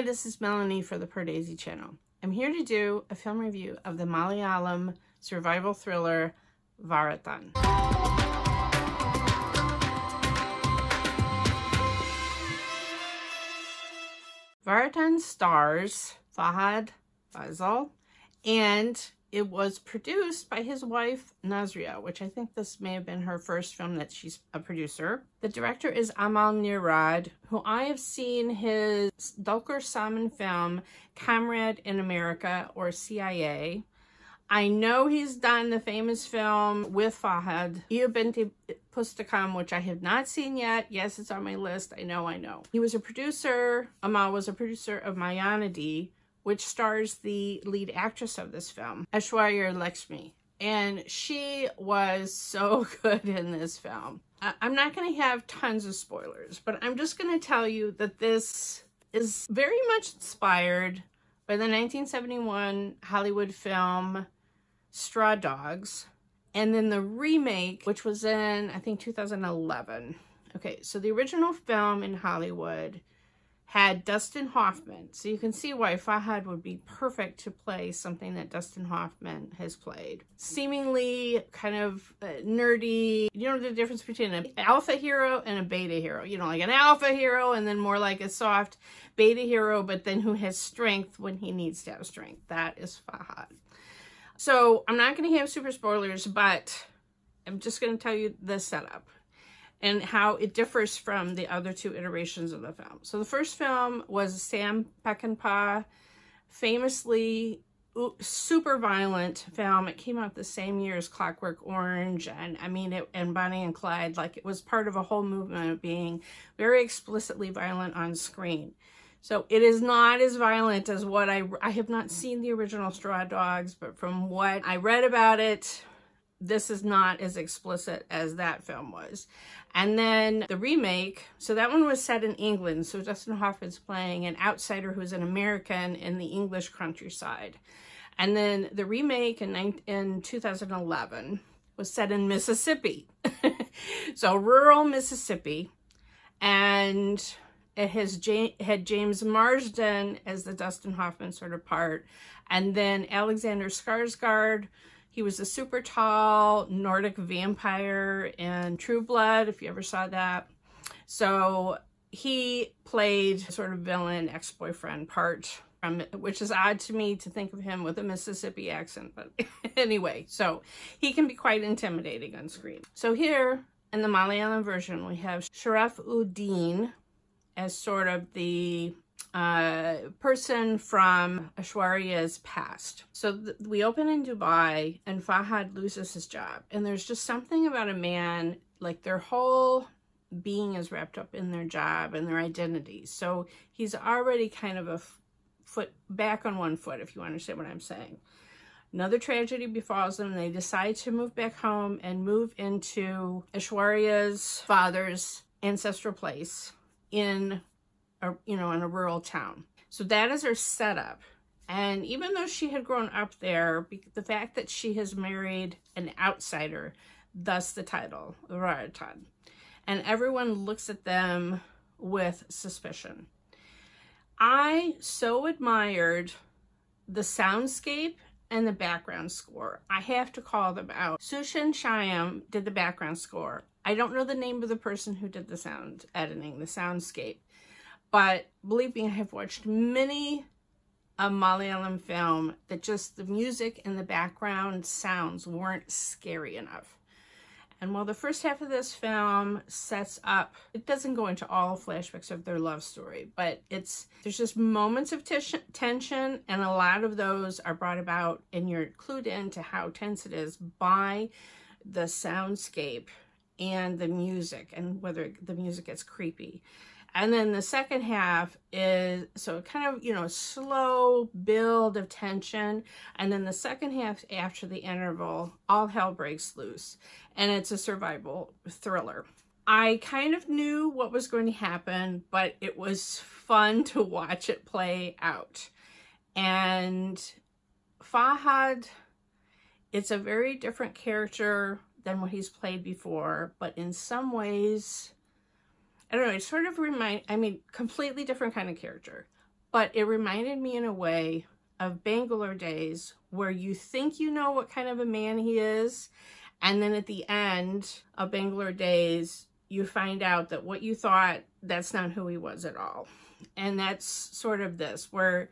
this is Melanie for the Pardesi channel. I'm here to do a film review of the Malayalam survival thriller Varathan. Varathan stars Fahadh Faasil, and it was produced by his wife Nazriya, which I think this may have been her first film that she's a producer. The director is Amal Neerad, who I have seen his Dulquer Salman film Comrade in America, or CIA. I know he's done the famous film with Fahadh, Iyo Binti Pustakam, which I have not seen yet. Yes, it's on my list. I know. He was a producer. Amal was a producer of Mayalam, which stars the lead actress of this film, Aishwarya Lekshmi. And she was so good in this film. I'm not going to have tons of spoilers, but I'm just going to tell you that this is very much inspired by the 1971 Hollywood film Straw Dogs, and then the remake, which was in, I think, 2011. Okay, so the original film in Hollywood had Dustin Hoffman, so you can see why Fahadh would be perfect to play something that Dustin Hoffman has played. Seemingly kind of nerdy, you know the difference between an alpha hero and a beta hero. You know, like an alpha hero and then more like a soft beta hero, but then who has strength when he needs to have strength. That is Fahadh. So I'm not going to have super spoilers, but I'm just going to tell you the setup and how it differs from the other two iterations of the film. So the first film was Sam Peckinpah, famously super violent film. It came out the same year as Clockwork Orange, and I mean, and Bonnie and Clyde. Like, it was part of a whole movement of being very explicitly violent on screen. So it is not as violent as what I have not seen the original Straw Dogs, but from what I read about it, this is not as explicit as that film was. And then the remake, so that one was set in England. So Dustin Hoffman's playing an outsider who's an American in the English countryside. And then the remake in 2011 was set in Mississippi. So rural Mississippi. And it had James Marsden as the Dustin Hoffman sort of part. And then Alexander Skarsgård. He was a super tall Nordic vampire in True Blood, if you ever saw that. So he played sort of villain ex-boyfriend part, which is odd to me to think of him with a Mississippi accent. But anyway, so he can be quite intimidating on screen. So here in the Malayalam version, we have Sharafuddin as sort of the person from Aishwarya's past. So we open in Dubai and Fahadh loses his job, and there's just something about a man, like their whole being is wrapped up in their job and their identity. So he's already kind of a foot back on one foot, if you understand what I'm saying. Another tragedy befalls them, and they decide to move back home and move into Aishwarya's father's ancestral place in in a rural town. So that is her setup. And even though she had grown up there, the fact that she has married an outsider, thus the title, Varathan. And everyone looks at them with suspicion. I so admired the soundscape and the background score. I have to call them out. Sushan Shyam did the background score. I don't know the name of the person who did the sound editing, the soundscape. But believe me, I have watched many a Malayalam film that just the music and the background sounds weren't scary enough. And while the first half of this film sets up, it doesn't go into all flashbacks of their love story, but there's just moments of tension, and a lot of those are brought about, and you're clued into how tense it is by the soundscape and the music, and whether the music gets creepy. And then the second half is, so kind of, slow build of tension. And then the second half, after the interval, all hell breaks loose. And it's a survival thriller. I kind of knew what was going to happen, but it was fun to watch it play out. And Fahadh, it's a very different character than what he's played before, but in some ways, I don't know, it sort of completely different kind of character. but it reminded me in a way of Bangalore Days, where you think you know what kind of a man he is, and then at the end of Bangalore Days, you find out that what you thought, that's not who he was at all. And that's sort of this, where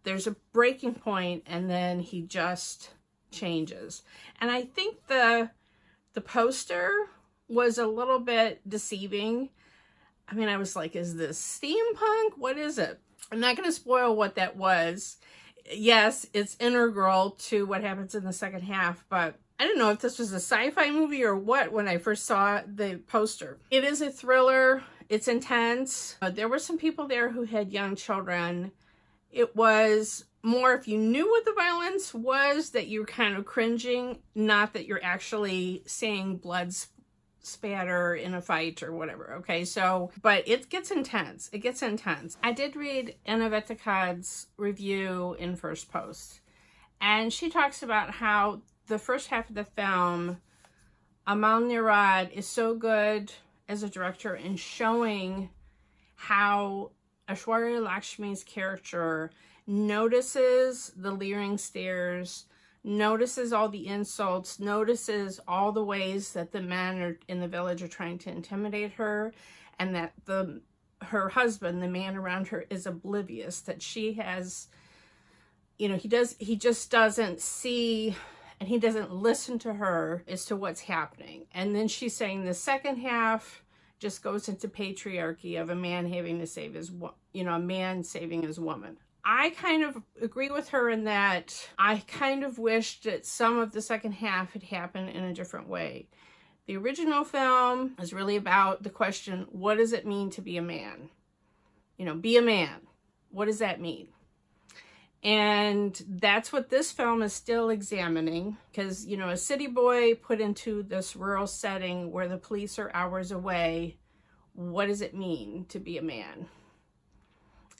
there's a breaking point and then he just changes. And I think the poster was a little bit deceiving. I mean, I was like, is this steampunk? What is it? I'm not going to spoil what that was. Yes, it's integral to what happens in the second half, but I didn't know if this was a sci-fi movie or what when I first saw the poster. It is a thriller. It's intense. There were some people there who had young children. It was more, if you knew what the violence was, that you're kind of cringing, not that you're actually seeing blood spatter in a fight or whatever. Okay, so, but it gets intense. It gets intense. I did read Anna Vetakad's review in First Post, and she talks about how the first half of the film, Amal Neerad is so good as a director in showing how Aishwarya Lekshmi's character notices the leering stares, notices all the insults, notices all the ways that the men in the village are trying to intimidate her, and that her husband, the man around her, is oblivious, that she has, you know, he just doesn't see and he doesn't listen to her as to what's happening. And then she's saying the second half just goes into patriarchy of a man having to save his, you know, a man saving his woman. I kind of agree with her in that I kind of wished that some of the second half had happened in a different way. The original film is really about the question, what does it mean to be a man? You know, be a man. What does that mean? And that's what this film is still examining, because, you know, a city boy put into this rural setting where the police are hours away, what does it mean to be a man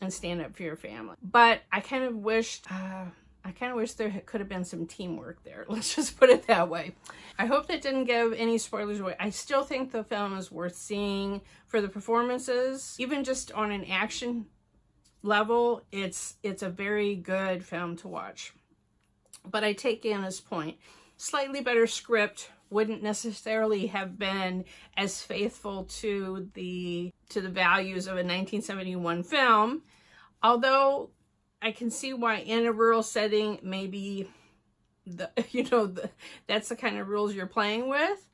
and stand up for your family? But I kind of wished, there could have been some teamwork there. Let's just put it that way. I hope that didn't give any spoilers away. I still think the film is worth seeing for the performances, even just on an action level. It's a very good film to watch. But I take Anna's point. Slightly better script wouldn't necessarily have been as faithful to the values of a 1971 film, although I can see why in a rural setting, maybe that's the kind of rules you're playing with.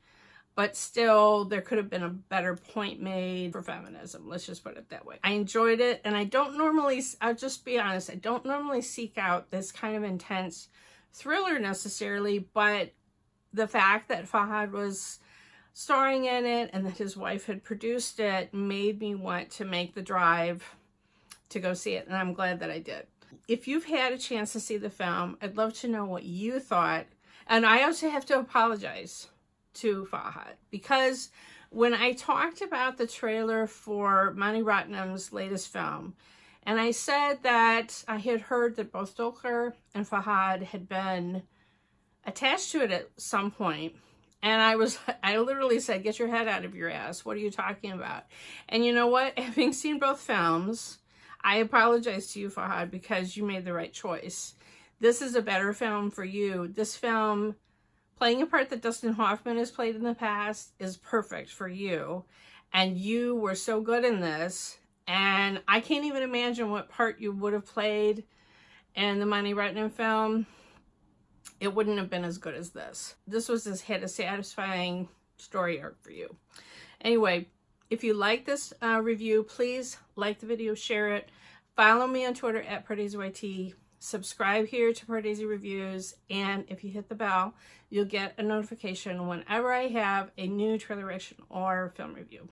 But still, there could have been a better point made for feminism. Let's just put it that way. I enjoyed it, and I don't normally, I'll just be honest, I don't normally seek out this kind of intense thriller necessarily, but the fact that Fahadh was starring in it and that his wife had produced it made me want to make the drive to go see it, and I'm glad that I did. If you've had a chance to see the film, I'd love to know what you thought, and I also have to apologize to Fahadh, because when I talked about the trailer for Mani Ratnam's latest film, and I said that I had heard that both Dulquer and Fahadh had been attached to it at some point, and I literally said, get your head out of your ass. What are you talking about? And you know what? Having seen both films, I apologize to you, Fahadh, because you made the right choice. This is a better film for you. This film, playing a part that Dustin Hoffman has played in the past, is perfect for you. And you were so good in this. And I can't even imagine what part you would have played in the Mani Ratnam film. It wouldn't have been as good as this. This had a satisfying story arc for you. Anyway, if you like this review, please like the video, share it. Follow me on Twitter at PardesiYT. Subscribe here to Pardesi Reviews, and if you hit the bell, you'll get a notification whenever I have a new trailer reaction or film review.